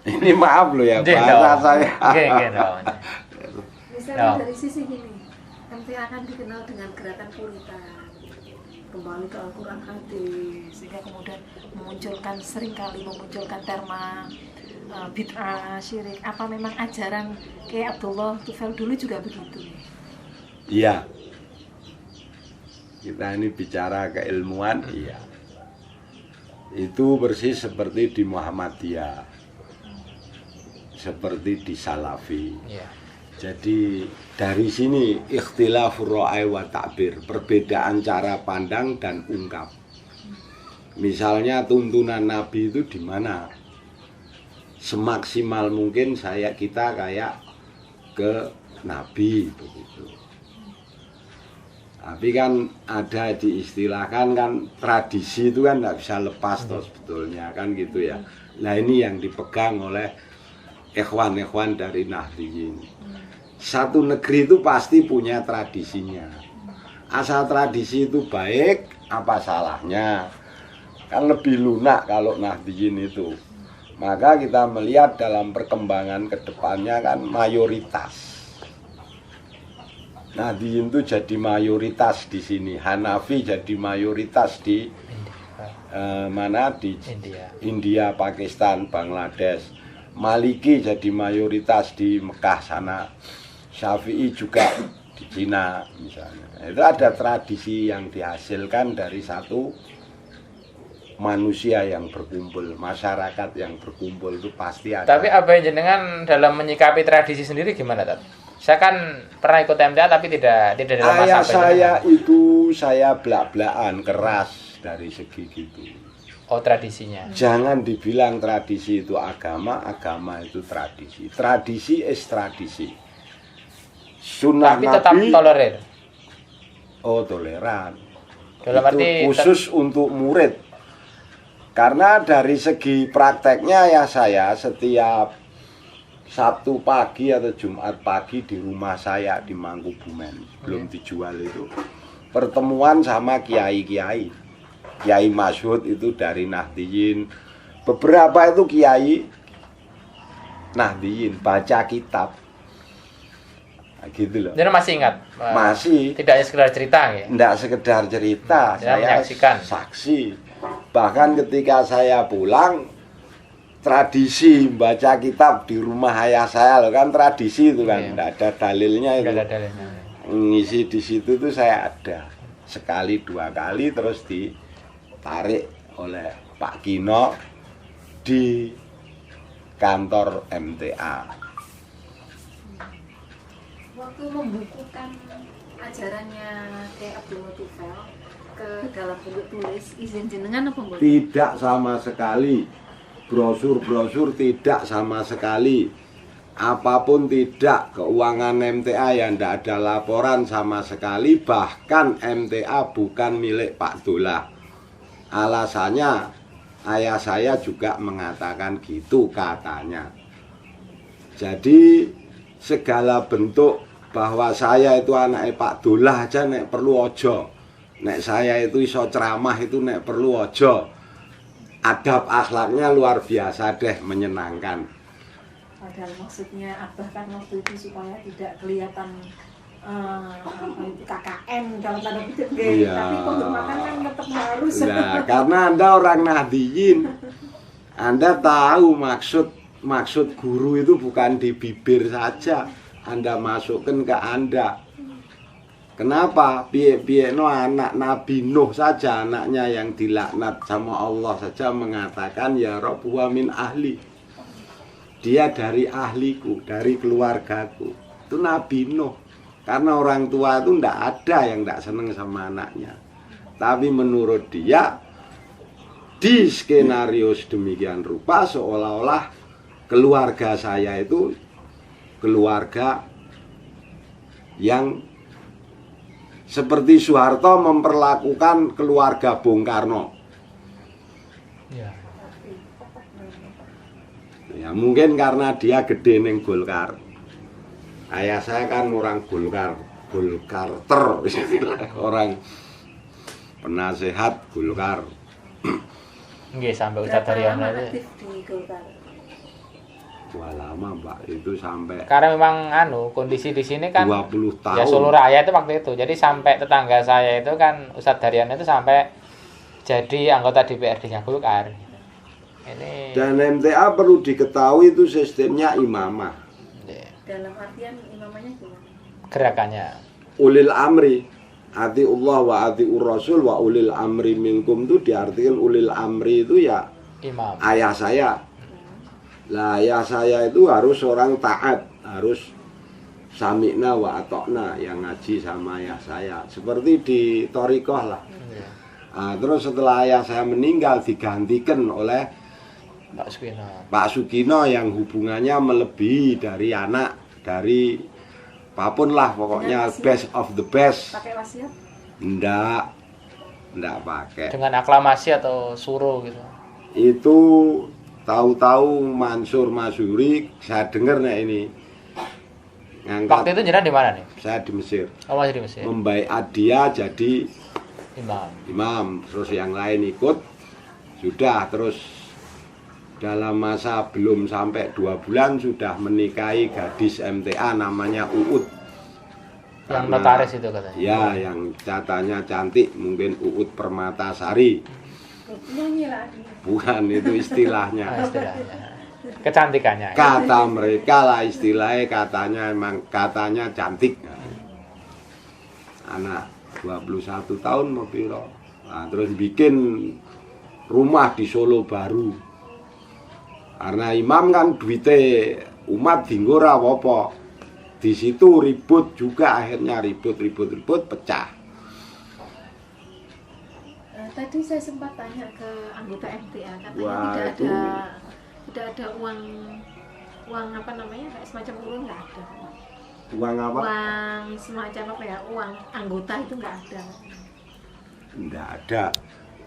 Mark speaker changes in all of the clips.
Speaker 1: Ini maaf loh ya, bahasa saya.
Speaker 2: Misalnya dari sisi gini, MTA kan dikenal dengan gerakan puritan, kembali ke Al-Quran hadis, sehingga kemudian seringkali memunculkan terma bid'ah, syirik. Apa memang ajaran kayak Abdullah Tufail dulu juga begitu?
Speaker 1: Iya. Kita ini bicara keilmuan, iya. Itu persis seperti di Muhammadiyah, seperti di Salafi.
Speaker 3: Iya.
Speaker 1: Jadi dari sini ikhtilafur ra'i wa ta'bir, perbedaan cara pandang dan ungkap. Misalnya tuntunan Nabi itu di mana? Semaksimal mungkin kita kayak ke Nabi begitu. Tapi kan ada diistilahkan kan tradisi itu kan nggak bisa lepas toh sebetulnya kan gitu ya. Nah ini yang dipegang oleh ikhwan-ikhwan dari Nahdliyin. Satu negeri itu pasti punya tradisinya. Asal tradisi itu baik, apa salahnya? Kan lebih lunak kalau Nahdliyin itu. Maka kita melihat dalam perkembangan kedepannya kan mayoritas. Nahdliyin itu jadi mayoritas di sini. Hanafi jadi mayoritas di mana di India, Pakistan, Bangladesh. Maliki jadi mayoritas di Mekah sana. Syafi'i juga di Cina misalnya. Itu ada tradisi yang dihasilkan dari satu manusia yang berkumpul, masyarakat yang berkumpul itu pasti ada.
Speaker 3: Tapi apa yang jenengan dalam menyikapi tradisi sendiri gimana, Tat? Saya kan pernah ikut MTA tapi tidak dalam masa
Speaker 1: saya itu saya belak-belakan keras dari segi gitu.
Speaker 3: Oh, tradisinya.
Speaker 1: Jangan dibilang tradisi itu agama, agama itu tradisi. Tradisi is tradisi. Sunnah
Speaker 3: tapi
Speaker 1: Nabi,
Speaker 3: tetap tolerir.
Speaker 1: Oh, toleran.
Speaker 3: Dalam
Speaker 1: itu
Speaker 3: arti
Speaker 1: khusus untuk murid. Karena dari segi prakteknya ya saya setiap Sabtu pagi atau Jumat pagi di rumah saya di Mangkubumen, belum dijual itu. Pertemuan sama kiai-kiai. Kiai Masyhud itu dari Nahdliyin. Beberapa itu kiai Nahdliyin baca kitab. Nah, gitu loh.
Speaker 3: Jadi masih ingat?
Speaker 1: Masih.
Speaker 3: Tidak hanya sekedar cerita ya?
Speaker 1: Tidak sekedar cerita, saya
Speaker 3: menyaksikan.
Speaker 1: Saksi. Bahkan ketika saya pulang, tradisi baca kitab di rumah ayah saya loh, kan tradisi itu kan, tidak ada dalilnya itu.
Speaker 3: Tidak ada dalilnya.
Speaker 1: Ngisi di situ tuh saya ada sekali dua kali terus ditarik oleh Pak Kino di kantor MTA.
Speaker 2: Waktu membukukan ajarannya kayak Abdullah Tufail ke dalam bentuk tulis, izin jenengan apa enggak?
Speaker 1: Tidak sama sekali. Brosur-brosur tidak sama sekali. Apapun tidak. Keuangan MTA yang tidak ada laporan sama sekali. Bahkan MTA bukan milik Pak Dolah. Alasannya ayah saya juga mengatakan gitu katanya. Jadi segala bentuk bahwa saya itu anaknya Pak Dolah aja nek perlu ojo. Nek saya itu iso ceramah itu nek perlu ojo. Adab akhlaknya luar biasa deh, menyenangkan.
Speaker 2: Padahal maksudnya Abah kan waktu itu supaya tidak kelihatan KKN dalam tanda kutip,
Speaker 1: Iya.
Speaker 2: tapi penghormatan kan tetap harus.
Speaker 1: Nah, karena Anda orang Nahdliyin, Anda tahu maksud guru itu bukan di bibir saja, Anda masukkan ke Anda. Kenapa? Piye no anak Nabi Nuh saja, anaknya yang dilaknat sama Allah saja mengatakan ya Rabb huwa min ahli. Dia dari ahliku, dari keluargaku. Itu Nabi Nuh. Karena orang tua itu ndak ada yang ndak seneng sama anaknya. Tapi menurut dia di skenario sedemikian rupa seolah-olah keluarga saya itu keluarga yang seperti Soeharto memperlakukan keluarga Bung Karno. Ya mungkin karena dia gede neng Golkar. Ayah saya kan orang Golkarter, orang penasehat Golkar.
Speaker 3: Nggih, sampai Ustadz Haryono itu.
Speaker 2: Aktif di Golkar.
Speaker 1: Wah lama Mbak, itu sampai
Speaker 3: Karena memang kondisi di sini kan
Speaker 1: 20 tahun.
Speaker 3: ya Solo Raya itu waktu itu. Jadi sampai tetangga saya itu kan Ustadz Daryan itu sampai jadi anggota DPRD-nya Golkar. Ini
Speaker 1: Dan MTA perlu diketahui itu sistemnya imamah.
Speaker 2: Dalam artian imamanya gimana?
Speaker 3: gerakannya.
Speaker 1: Ulil amri, atiullah wa atiur rasul wa ulil amri minkum itu diartikan ulil amri itu ya
Speaker 3: Imam.
Speaker 1: ayah saya. Lah ayah saya itu harus orang taat, harus sami'na wa atokna, yang ngaji sama ayah saya. Seperti di Thorikoh lah. Nah, terus setelah ayah saya meninggal digantikan oleh
Speaker 3: Pak Sukino.
Speaker 1: Pak Sukino yang hubungannya melebihi dari anak, dari apapun lah pokoknya best of the best.
Speaker 2: Pakai wasiat?
Speaker 1: Enggak pakai.
Speaker 3: Dengan aklamasi atau suruh gitu.
Speaker 1: Itu tahu-tahu Mansur Masyuri, saya dengar nih ini ngangkat.
Speaker 3: Waktu itu jenengan di mana nih?
Speaker 1: Saya di Mesir.
Speaker 3: Oh, masih di Mesir.
Speaker 1: Membaiat dia jadi
Speaker 3: Imam.
Speaker 1: terus yang lain ikut. Sudah, terus dalam masa belum sampai 2 bulan sudah menikahi gadis MTA namanya Uut.
Speaker 3: Yang notaris itu katanya.
Speaker 1: Ya, yang katanya cantik, mungkin Uut Permatasari.
Speaker 2: Nyanyi lah.
Speaker 1: Bukan, itu istilahnya.
Speaker 3: Istilahnya. Kecantikannya.
Speaker 1: Kata mereka lah istilahnya, katanya emang katanya cantik. Anak 21 tahun mau piro. Nah, terus bikin rumah di Solo Baru. Karena imam kan duitnya umat dinggo ra apa. Di situ ribut juga, akhirnya ribut pecah.
Speaker 2: Tadi saya sempat tanya ke anggota MTA, katanya
Speaker 1: Wah,
Speaker 2: tidak ada uang apa namanya, kayak semacam urun, nggak ada.
Speaker 1: Uang apa?
Speaker 2: Uang semacam apa ya, uang anggota itu nggak ada.
Speaker 1: Nggak ada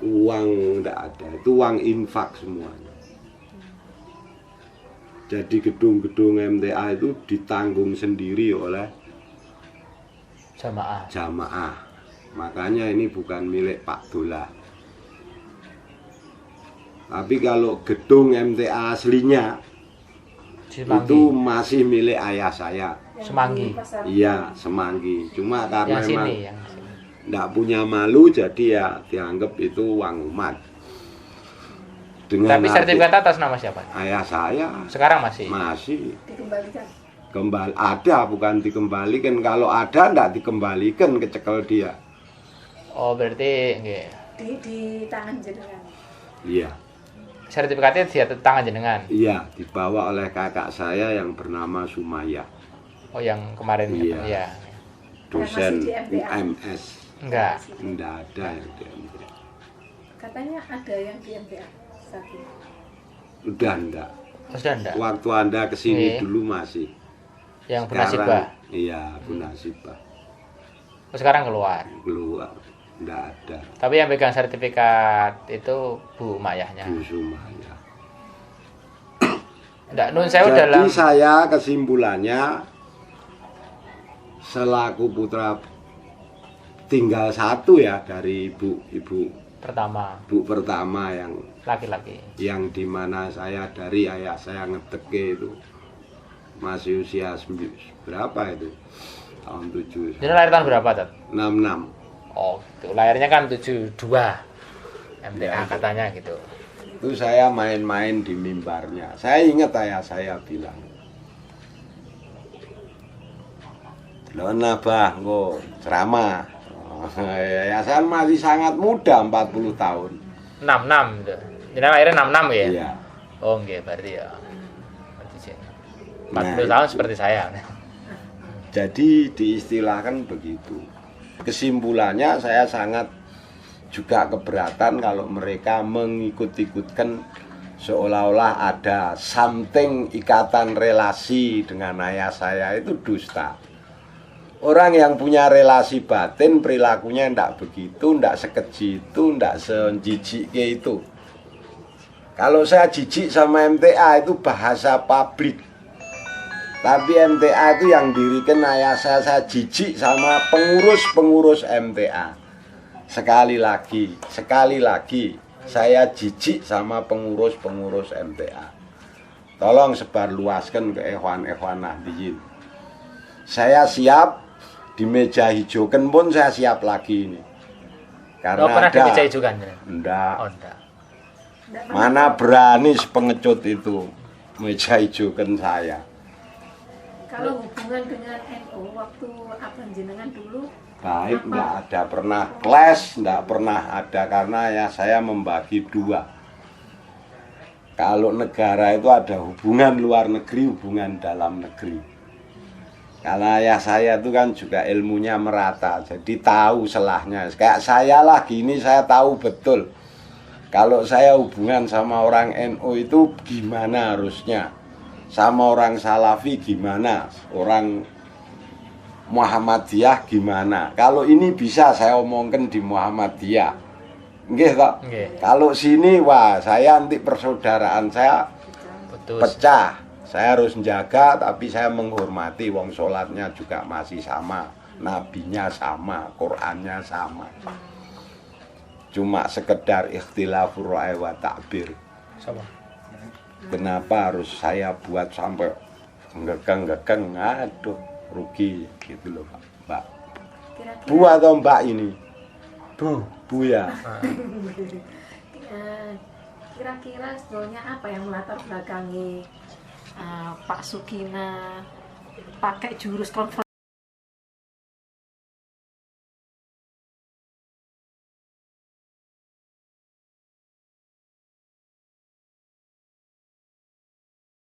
Speaker 1: uang, nggak ada, itu uang infak semuanya. Jadi gedung-gedung MTA itu ditanggung sendiri oleh jamaah. Makanya ini bukan milik Pak Dola. Tapi kalau gedung MTA aslinya
Speaker 3: Semanggi.
Speaker 1: itu masih milik ayah saya.
Speaker 3: Semanggi.
Speaker 1: Iya, Semanggi. Cuma karena
Speaker 3: Yang
Speaker 1: memang
Speaker 3: sini, yang sini.
Speaker 1: nggak punya malu, jadi ya dianggap itu uang umat. Dengan
Speaker 3: Tapi sertifikat atas nama siapa?
Speaker 1: ayah saya
Speaker 3: Sekarang masih.
Speaker 1: masih
Speaker 2: Dikembalikan.
Speaker 1: ada, bukan dikembalikan. Kalau ada nggak dikembalikan, kecekel dia.
Speaker 3: Oh, berarti nggih.
Speaker 2: Di tangan jenengan.
Speaker 1: Iya,
Speaker 3: Sertifikatnya di tangan jenengan.
Speaker 1: iya, dibawa oleh kakak saya yang bernama Sumaya,
Speaker 3: Oh, yang kemarin
Speaker 1: Iya.
Speaker 3: ya.
Speaker 1: dosen
Speaker 2: Masih di MTA?
Speaker 1: UMS.
Speaker 3: Enggak.
Speaker 1: Nggak ada yang di MTA.
Speaker 2: Katanya ada yang di MTA saat ini.
Speaker 1: Udah enggak.
Speaker 3: Sudah enggak?
Speaker 1: Waktu Anda kesini
Speaker 3: Iya.
Speaker 1: dulu masih.
Speaker 3: Yang Bu
Speaker 1: Sekarang,
Speaker 3: Nasibah.
Speaker 1: iya, Bu Nasibah.
Speaker 3: Oh, sekarang keluar.
Speaker 1: Keluar. Nggak ada.
Speaker 3: Tapi yang pegang sertifikat itu Bu Mayahnya.
Speaker 1: Bu Sumaya.
Speaker 3: Enggak, nun saya
Speaker 1: Jadi
Speaker 3: dalam
Speaker 1: saya kesimpulannya selaku putra tinggal satu ya dari ibu
Speaker 3: pertama
Speaker 1: pertama
Speaker 3: laki-laki.
Speaker 1: yang dimana saya dari ayah saya ngedeke itu masih usia berapa itu, tahun 7
Speaker 3: Jadi lahir tahun berapa, Tat?
Speaker 1: 66.
Speaker 3: Oh, itu lahirnya kan 72. MTA
Speaker 1: Ya.
Speaker 3: katanya gitu.
Speaker 1: Itu saya main-main di mimbarnya. Saya ingat ayah saya bilang, "Lona bah, nggo ceramah." Yayasan masih sangat muda, 40 tahun.
Speaker 3: 66 gitu. Jadi lahirnya 66 ya?
Speaker 1: Iya.
Speaker 3: Oh, nggih, berarti ya. Berarti sih. 40
Speaker 1: Nah,
Speaker 3: tahun
Speaker 1: itu.
Speaker 3: seperti saya.
Speaker 1: Jadi diistilahkan begitu. Kesimpulannya saya sangat juga keberatan kalau mereka mengikut-ikutkan seolah-olah ada something, ikatan relasi dengan ayah saya, itu dusta. Orang yang punya relasi batin perilakunya ndak begitu, ndak sekeji itu, ndak sejijik kayak itu. Kalau saya jijik sama MTA itu bahasa pabrik. Tapi MTA itu yang dirikan ayah saya jijik sama pengurus-pengurus MTA. Sekali lagi, saya jijik sama pengurus-pengurus MTA. Tolong sebarluaskan ke ikhwan-ikhwan Nahdiyin. Saya siap di meja hijaukan pun saya siap lagi ini. Karena
Speaker 3: pernah
Speaker 1: ada.
Speaker 3: di meja hijau kan?
Speaker 1: Enggak.
Speaker 3: Oh, enggak.
Speaker 1: Mana berani pengecut itu meja hijaukan saya.
Speaker 2: Kalau hubungan dengan NU waktu abang jenengan dulu
Speaker 1: Baik, enggak ada pernah clash, enggak pernah ada karena ya saya membagi dua. Kalau negara itu ada hubungan luar negeri, hubungan dalam negeri. Karena ya saya itu kan juga ilmunya merata, jadi tahu selahnya. Kayak saya lah gini, saya tahu betul. Kalau saya hubungan sama orang NU itu gimana harusnya, sama orang Salafi gimana, orang Muhammadiyah gimana. Kalau ini bisa saya omongkan di Muhammadiyah, nggih toh. Kalau sini wah saya nanti persaudaraan saya pecah. Saya harus menjaga, tapi saya menghormati. Wong sholatnya juga masih sama, nabinya sama, Qurannya sama. Cuma sekedar ikhtilafur ra'y wa ta'bir. Kenapa harus saya buat sampai ngekeng-ngekeng? Aduh, rugi gitu loh Mbak. Bu atau Mbak ini? Bu ya.
Speaker 2: Kira-kira sebetulnya apa yang melatar belakangi Pak Sukina pakai jurus konfrontasi